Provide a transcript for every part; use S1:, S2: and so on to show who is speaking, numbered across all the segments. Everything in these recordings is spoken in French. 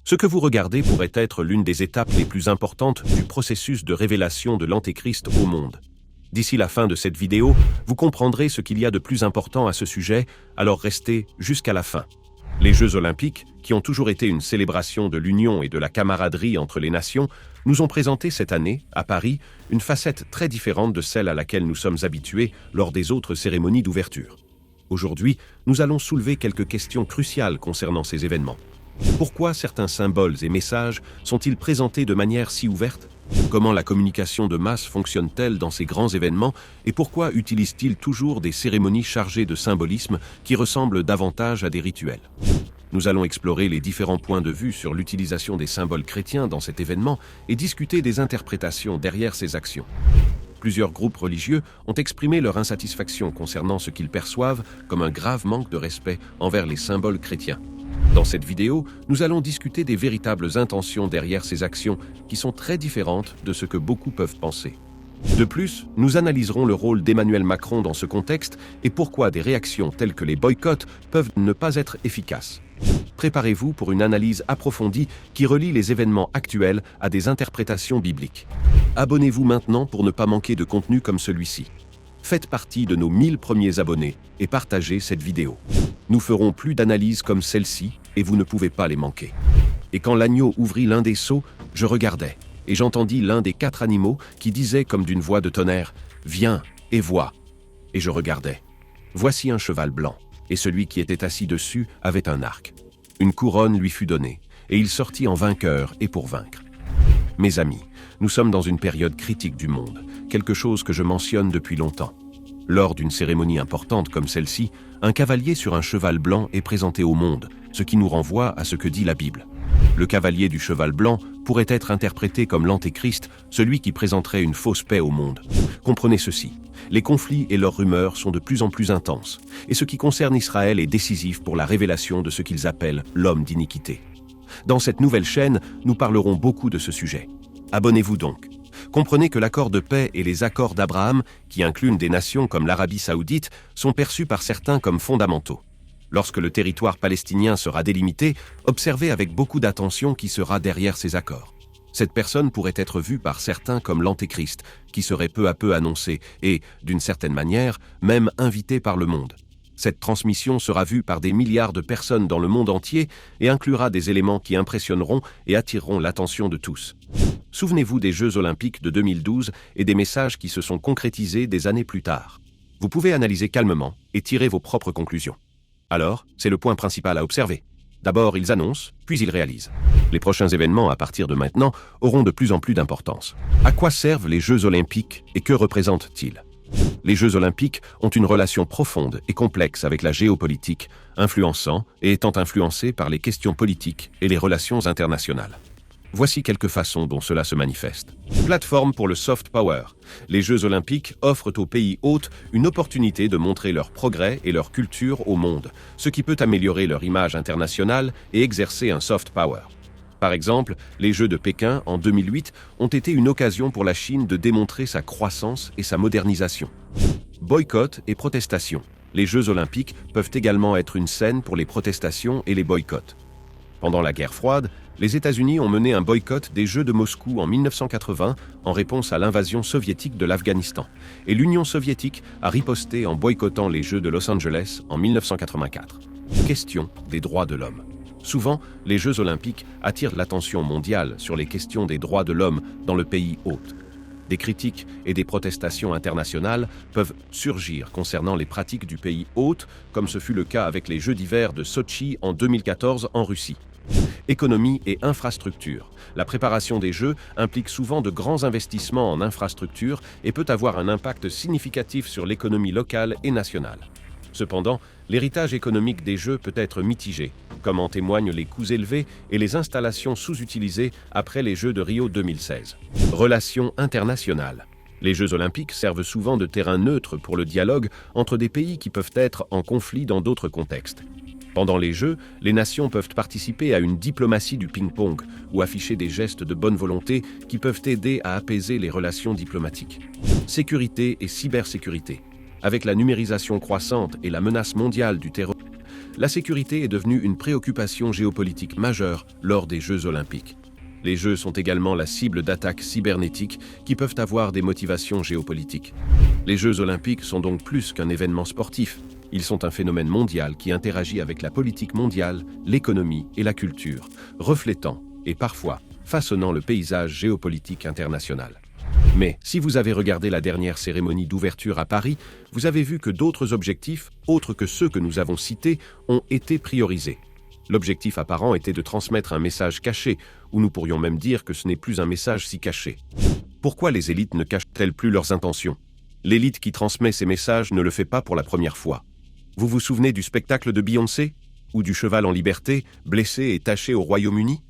S1: Ce que vous regardez pourrait être l'une des étapes les plus importantes du processus de révélation de l'Antéchrist au monde. D'ici la fin de cette vidéo, vous comprendrez ce qu'il y a de plus important à ce sujet, alors restez jusqu'à la fin. Les Jeux Olympiques, qui ont toujours été une célébration de l'union et de la camaraderie entre les nations, nous ont présenté cette année, à Paris, une facette très différente de celle à laquelle nous sommes habitués lors des autres cérémonies d'ouverture. Aujourd'hui, nous allons soulever quelques questions cruciales concernant ces événements. Pourquoi certains symboles et messages sont-ils présentés de manière si ouverte? Comment la communication de masse fonctionne-t-elle dans ces grands événements et pourquoi utilisent-ils toujours des cérémonies chargées de symbolisme qui ressemblent davantage à des rituels? Nous allons explorer les différents points de vue sur l'utilisation des symboles chrétiens dans cet événement et discuter des interprétations derrière ces actions. Plusieurs groupes religieux ont exprimé leur insatisfaction concernant ce qu'ils perçoivent comme un grave manque de respect envers les symboles chrétiens. Dans cette vidéo, nous allons discuter des véritables intentions derrière ces actions qui sont très différentes de ce que beaucoup peuvent penser. De plus, nous analyserons le rôle d'Emmanuel Macron dans ce contexte et pourquoi des réactions telles que les boycotts peuvent ne pas être efficaces. Préparez-vous pour une analyse approfondie qui relie les événements actuels à des interprétations bibliques. Abonnez-vous maintenant pour ne pas manquer de contenu comme celui-ci. Faites partie de nos 1000 premiers abonnés et partagez cette vidéo. Nous ferons plus d'analyses comme celle-ci et vous ne pouvez pas les manquer. Et quand l'agneau ouvrit l'un des seaux, je regardai, et j'entendis l'un des 4 animaux qui disait comme d'une voix de tonnerre, « Viens et vois !» Et je regardai. Voici un cheval blanc, et celui qui était assis dessus avait un arc. Une couronne lui fut donnée, et il sortit en vainqueur et pour vaincre. Mes amis, nous sommes dans une période critique du monde, quelque chose que je mentionne depuis longtemps. Lors d'une cérémonie importante comme celle-ci, un cavalier sur un cheval blanc est présenté au monde, ce qui nous renvoie à ce que dit la Bible. Le cavalier du cheval blanc pourrait être interprété comme l'Antéchrist, celui qui présenterait une fausse paix au monde. Comprenez ceci, les conflits et leurs rumeurs sont de plus en plus intenses, et ce qui concerne Israël est décisif pour la révélation de ce qu'ils appellent l'homme d'iniquité. Dans cette nouvelle chaîne, nous parlerons beaucoup de ce sujet. Abonnez-vous donc. Comprenez que l'accord de paix et les accords d'Abraham, qui incluent des nations comme l'Arabie saoudite, sont perçus par certains comme fondamentaux. Lorsque le territoire palestinien sera délimité, observez avec beaucoup d'attention qui sera derrière ces accords. Cette personne pourrait être vue par certains comme l'Antéchrist, qui serait peu à peu annoncé et, d'une certaine manière, même invité par le monde. Cette transmission sera vue par des milliards de personnes dans le monde entier et inclura des éléments qui impressionneront et attireront l'attention de tous. Souvenez-vous des Jeux Olympiques de 2012 et des messages qui se sont concrétisés des années plus tard. Vous pouvez analyser calmement et tirer vos propres conclusions. Alors, c'est le point principal à observer. D'abord, ils annoncent, puis ils réalisent. Les prochains événements, à partir de maintenant, auront de plus en plus d'importance. À quoi servent les Jeux Olympiques et que représentent-ils? Les Jeux Olympiques ont une relation profonde et complexe avec la géopolitique, influençant et étant influencés par les questions politiques et les relations internationales. Voici quelques façons dont cela se manifeste. Plateforme pour le soft power. Les Jeux Olympiques offrent aux pays hôtes une opportunité de montrer leur progrès et leur culture au monde, ce qui peut améliorer leur image internationale et exercer un soft power. Par exemple, les Jeux de Pékin en 2008 ont été une occasion pour la Chine de démontrer sa croissance et sa modernisation. Boycott et protestation. Les Jeux Olympiques peuvent également être une scène pour les protestations et les boycotts. Pendant la guerre froide, les États-Unis ont mené un boycott des Jeux de Moscou en 1980 en réponse à l'invasion soviétique de l'Afghanistan. Et l'Union soviétique a riposté en boycottant les Jeux de Los Angeles en 1984. Question des droits de l'homme. Souvent, les Jeux Olympiques attirent l'attention mondiale sur les questions des droits de l'homme dans le pays hôte. Des critiques et des protestations internationales peuvent surgir concernant les pratiques du pays hôte, comme ce fut le cas avec les Jeux d'hiver de Sotchi en 2014 en Russie. Économie et infrastructure. La préparation des Jeux implique souvent de grands investissements en infrastructure et peut avoir un impact significatif sur l'économie locale et nationale. Cependant, l'héritage économique des Jeux peut être mitigé, comme en témoignent les coûts élevés et les installations sous-utilisées après les Jeux de Rio 2016. Relations internationales. Les Jeux Olympiques servent souvent de terrain neutre pour le dialogue entre des pays qui peuvent être en conflit dans d'autres contextes. Pendant les Jeux, les nations peuvent participer à une diplomatie du ping-pong ou afficher des gestes de bonne volonté qui peuvent aider à apaiser les relations diplomatiques. Sécurité et cybersécurité. Avec la numérisation croissante et la menace mondiale du terrorisme, la sécurité est devenue une préoccupation géopolitique majeure lors des Jeux olympiques. Les Jeux sont également la cible d'attaques cybernétiques qui peuvent avoir des motivations géopolitiques. Les Jeux olympiques sont donc plus qu'un événement sportif. Ils sont un phénomène mondial qui interagit avec la politique mondiale, l'économie et la culture, reflétant et parfois façonnant le paysage géopolitique international. Mais si vous avez regardé la dernière cérémonie d'ouverture à Paris, vous avez vu que d'autres objectifs, autres que ceux que nous avons cités, ont été priorisés. L'objectif apparent était de transmettre un message caché, ou nous pourrions même dire que ce n'est plus un message si caché. Pourquoi les élites ne cachent-elles plus leurs intentions? L'élite qui transmet ces messages ne le fait pas pour la première fois. Vous vous souvenez du spectacle de Beyoncé? Ou du cheval en liberté, blessé et taché au Royaume-Uni?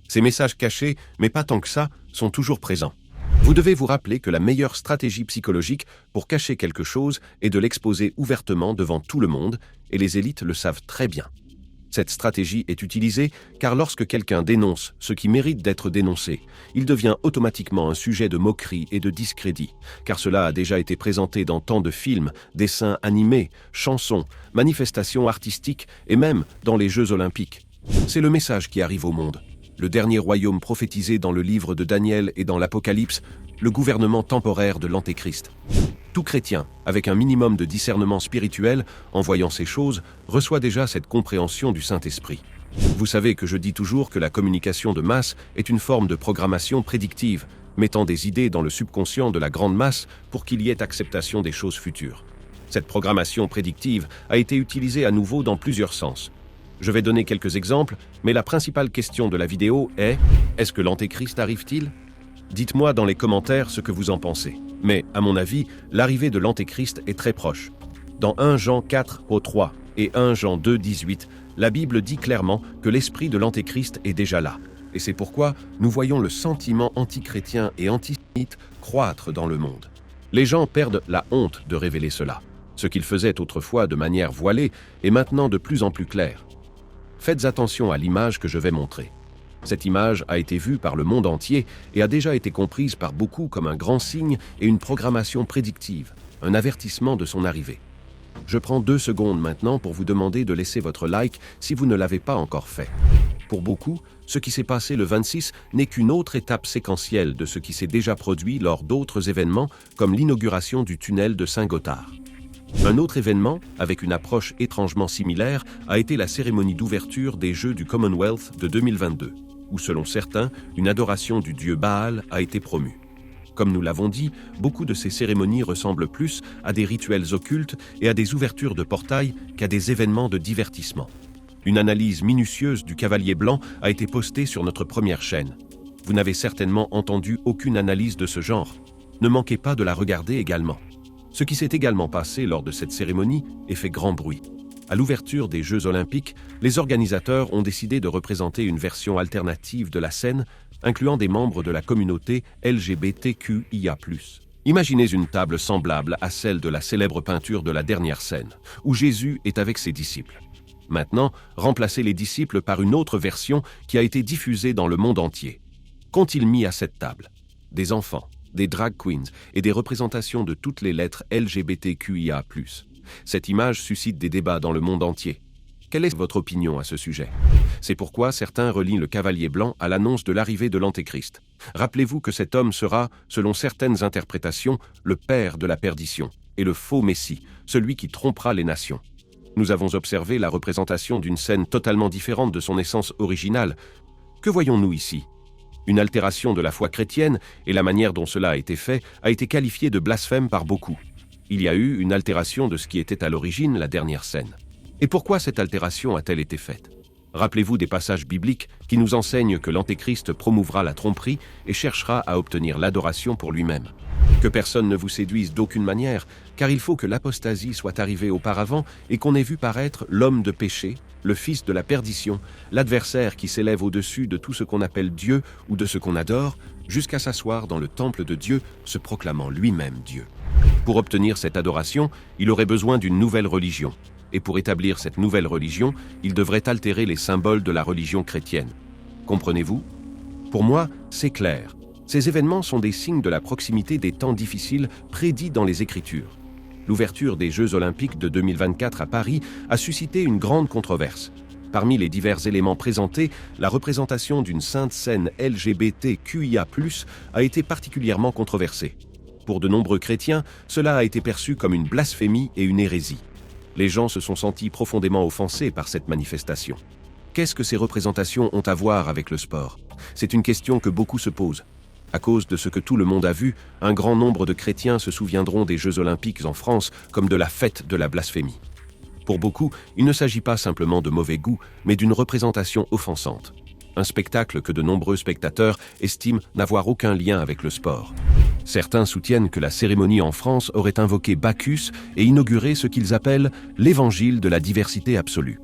S1: Ces messages cachés, mais pas tant que ça, sont toujours présents. Vous devez vous rappeler que la meilleure stratégie psychologique pour cacher quelque chose est de l'exposer ouvertement devant tout le monde, et les élites le savent très bien. Cette stratégie est utilisée car lorsque quelqu'un dénonce ce qui mérite d'être dénoncé, il devient automatiquement un sujet de moquerie et de discrédit, car cela a déjà été présenté dans tant de films, dessins animés, chansons, manifestations artistiques et même dans les Jeux olympiques. C'est le message qui arrive au monde. Le dernier royaume prophétisé dans le livre de Daniel et dans l'Apocalypse, le gouvernement temporaire de l'Antéchrist. Tout chrétien, avec un minimum de discernement spirituel, en voyant ces choses, reçoit déjà cette compréhension du Saint-Esprit. Vous savez que je dis toujours que la communication de masse est une forme de programmation prédictive, mettant des idées dans le subconscient de la grande masse pour qu'il y ait acceptation des choses futures. Cette programmation prédictive a été utilisée à nouveau dans plusieurs sens. Je vais donner quelques exemples, mais la principale question de la vidéo est « Est-ce que l'Antéchrist arrive-t-il » Dites-moi dans les commentaires ce que vous en pensez. Mais, à mon avis, l'arrivée de l'Antéchrist est très proche. Dans 1 Jean 4 au 3 et 1 Jean 2, 18, la Bible dit clairement que l'esprit de l'Antéchrist est déjà là. Et c'est pourquoi nous voyons le sentiment antichrétien et antisémite croître dans le monde. Les gens perdent la honte de révéler cela. Ce qu'ils faisaient autrefois de manière voilée est maintenant de plus en plus clair. Faites attention à l'image que je vais montrer. Cette image a été vue par le monde entier et a déjà été comprise par beaucoup comme un grand signe et une programmation prédictive, un avertissement de son arrivée. Je prends 2 secondes maintenant pour vous demander de laisser votre like si vous ne l'avez pas encore fait. Pour beaucoup, ce qui s'est passé le 26 n'est qu'une autre étape séquentielle de ce qui s'est déjà produit lors d'autres événements comme l'inauguration du tunnel de Saint-Gothard. Un autre événement, avec une approche étrangement similaire, a été la cérémonie d'ouverture des Jeux du Commonwealth de 2022, où selon certains, une adoration du dieu Baal a été promue. Comme nous l'avons dit, beaucoup de ces cérémonies ressemblent plus à des rituels occultes et à des ouvertures de portails qu'à des événements de divertissement. Une analyse minutieuse du cavalier blanc a été postée sur notre première chaîne. Vous n'avez certainement entendu aucune analyse de ce genre. Ne manquez pas de la regarder également. Ce qui s'est également passé lors de cette cérémonie est fait grand bruit. À l'ouverture des Jeux olympiques, les organisateurs ont décidé de représenter une version alternative de la scène, incluant des membres de la communauté LGBTQIA+. Imaginez une table semblable à celle de la célèbre peinture de la dernière scène, où Jésus est avec ses disciples. Maintenant, remplacez les disciples par une autre version qui a été diffusée dans le monde entier. Qu'ont-ils mis à cette table? Des enfants, des drag queens et des représentations de toutes les lettres LGBTQIA+. Cette image suscite des débats dans le monde entier. Quelle est votre opinion à ce sujet? C'est pourquoi certains relient le cavalier blanc à l'annonce de l'arrivée de l'Antéchrist. Rappelez-vous que cet homme sera, selon certaines interprétations, le père de la perdition et le faux Messie, celui qui trompera les nations. Nous avons observé la représentation d'une scène totalement différente de son essence originale. Que voyons-nous ici? Une altération de la foi chrétienne, et la manière dont cela a été fait a été qualifiée de blasphème par beaucoup. Il y a eu une altération de ce qui était à l'origine la dernière scène. Et pourquoi cette altération a-t-elle été faite? Rappelez-vous des passages bibliques qui nous enseignent que l'Antéchrist promouvra la tromperie et cherchera à obtenir l'adoration pour lui-même. Que personne ne vous séduise d'aucune manière, car il faut que l'apostasie soit arrivée auparavant et qu'on ait vu paraître l'homme de péché, le fils de la perdition, l'adversaire qui s'élève au-dessus de tout ce qu'on appelle Dieu ou de ce qu'on adore, jusqu'à s'asseoir dans le temple de Dieu, se proclamant lui-même Dieu. Pour obtenir cette adoration, il aurait besoin d'une nouvelle religion. Et pour établir cette nouvelle religion, il devrait altérer les symboles de la religion chrétienne. Comprenez-vous? Pour moi, c'est clair. Ces événements sont des signes de la proximité des temps difficiles prédits dans les Écritures. l'ouverture des Jeux Olympiques de 2024 à Paris a suscité une grande controverse. Parmi les divers éléments présentés, la représentation d'une sainte scène LGBTQIA+, a été particulièrement controversée. Pour de nombreux chrétiens, cela a été perçu comme une blasphémie et une hérésie. Les gens se sont sentis profondément offensés par cette manifestation. Qu'est-ce que ces représentations ont à voir avec le sport? C'est une question que beaucoup se posent. À cause de ce que tout le monde a vu, un grand nombre de chrétiens se souviendront des Jeux Olympiques en France comme de la fête de la blasphémie. Pour beaucoup, il ne s'agit pas simplement de mauvais goût, mais d'une représentation offensante. Un spectacle que de nombreux spectateurs estiment n'avoir aucun lien avec le sport. Certains soutiennent que la cérémonie en France aurait invoqué Bacchus et inauguré ce qu'ils appellent l'évangile de la diversité absolue.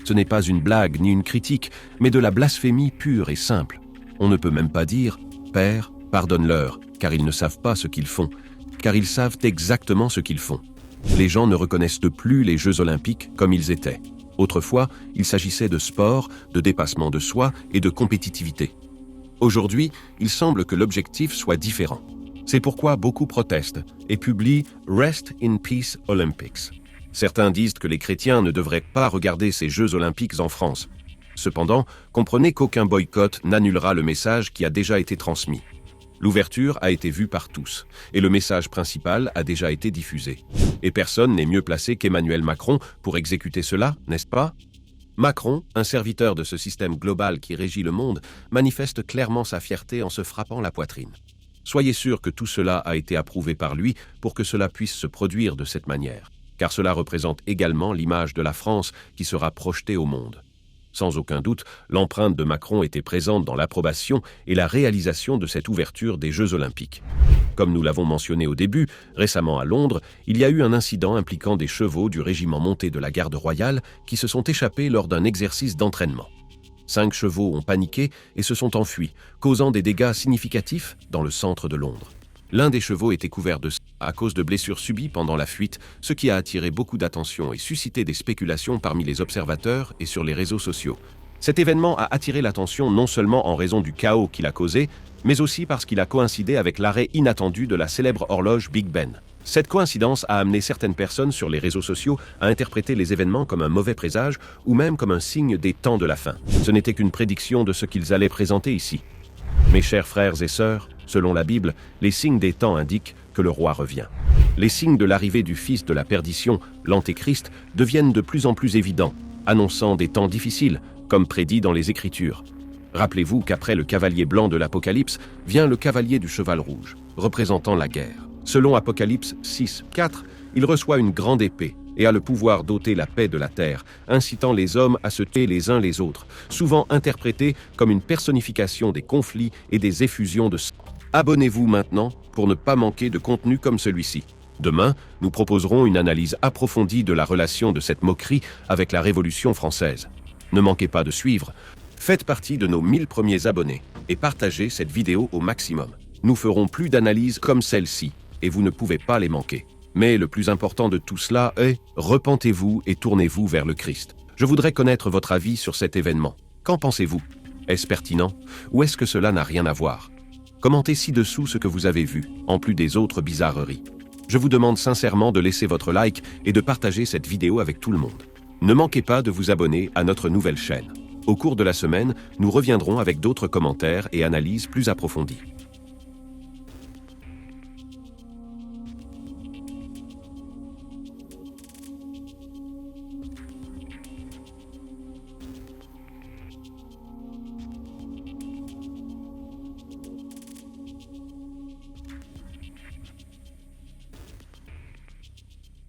S1: Ce n'est pas une blague ni une critique, mais de la blasphémie pure et simple. On ne peut même pas dire « Père, pardonne-leur, car ils ne savent pas ce qu'ils font », car ils savent exactement ce qu'ils font. Les gens ne reconnaissent plus les Jeux Olympiques comme ils étaient. Autrefois, il s'agissait de sport, de dépassement de soi et de compétitivité. Aujourd'hui, il semble que l'objectif soit différent. C'est pourquoi beaucoup protestent et publient « Rest in Peace Olympics ». Certains disent que les chrétiens ne devraient pas regarder ces Jeux Olympiques en France. Cependant, comprenez qu'aucun boycott n'annulera le message qui a déjà été transmis. L'ouverture a été vue par tous, et le message principal a déjà été diffusé. Et personne n'est mieux placé qu'Emmanuel Macron pour exécuter cela, n'est-ce pas? Macron, un serviteur de ce système global qui régit le monde, manifeste clairement sa fierté en se frappant la poitrine. Soyez sûr que tout cela a été approuvé par lui pour que cela puisse se produire de cette manière, car cela représente également l'image de la France qui sera projetée au monde. Sans aucun doute, l'empreinte de Macron était présente dans l'approbation et la réalisation de cette ouverture des Jeux Olympiques. Comme nous l'avons mentionné au début, récemment à Londres, il y a eu un incident impliquant des chevaux du régiment monté de la garde royale qui se sont échappés lors d'un exercice d'entraînement. 5 chevaux ont paniqué et se sont enfuis, causant des dégâts significatifs dans le centre de Londres. L'un des chevaux était couvert de sang à cause de blessures subies pendant la fuite, ce qui a attiré beaucoup d'attention et suscité des spéculations parmi les observateurs et sur les réseaux sociaux. Cet événement a attiré l'attention non seulement en raison du chaos qu'il a causé, mais aussi parce qu'il a coïncidé avec l'arrêt inattendu de la célèbre horloge Big Ben. Cette coïncidence a amené certaines personnes sur les réseaux sociaux à interpréter les événements comme un mauvais présage ou même comme un signe des temps de la fin. Ce n'était qu'une prédiction de ce qu'ils allaient présenter ici. Mes chers frères et sœurs, selon la Bible, les signes des temps indiquent que le roi revient. Les signes de l'arrivée du fils de la perdition, l'Antéchrist, deviennent de plus en plus évidents, annonçant des temps difficiles, comme prédit dans les Écritures. Rappelez-vous qu'après le cavalier blanc de l'Apocalypse, vient le cavalier du cheval rouge, représentant la guerre. Selon Apocalypse 6, 4, il reçoit une grande épée et a le pouvoir d'ôter la paix de la terre, incitant les hommes à se tuer les uns les autres, souvent interprété comme une personnification des conflits et des effusions de sang. Abonnez-vous maintenant pour ne pas manquer de contenu comme celui-ci. Demain, nous proposerons une analyse approfondie de la relation de cette moquerie avec la Révolution française. Ne manquez pas de suivre. Faites partie de nos 1000 premiers abonnés et partagez cette vidéo au maximum. Nous ferons plus d'analyses comme celle-ci et vous ne pouvez pas les manquer. Mais le plus important de tout cela est « Repentez-vous et tournez-vous vers le Christ ». Je voudrais connaître votre avis sur cet événement. Qu'en pensez-vous? Est-ce pertinent ou est-ce que cela n'a rien à voir? Commentez ci-dessous ce que vous avez vu, en plus des autres bizarreries. Je vous demande sincèrement de laisser votre like et de partager cette vidéo avec tout le monde. Ne manquez pas de vous abonner à notre nouvelle chaîne. Au cours de la semaine, nous reviendrons avec d'autres commentaires et analyses plus approfondies.